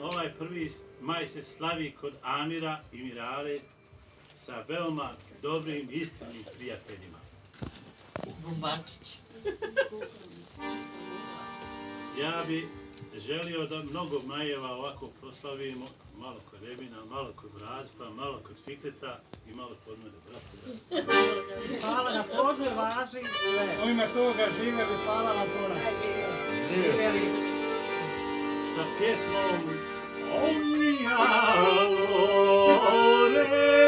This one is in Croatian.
ovaj 1. maj se slavi kod Amira i Mirale sa veoma dobrim, iskrenim prijateljima. Bumbačić. Ja bi želio da mnogo majeva ovako proslavimo, malo kod Emina, malo kod Razpa, malo kod Fikreta i malo kod mene, brate. Hvala na poziv, važi sve. U ime toga živjeli, hvala vam puno. Živjeli. Sa pjesmom Omnia Lore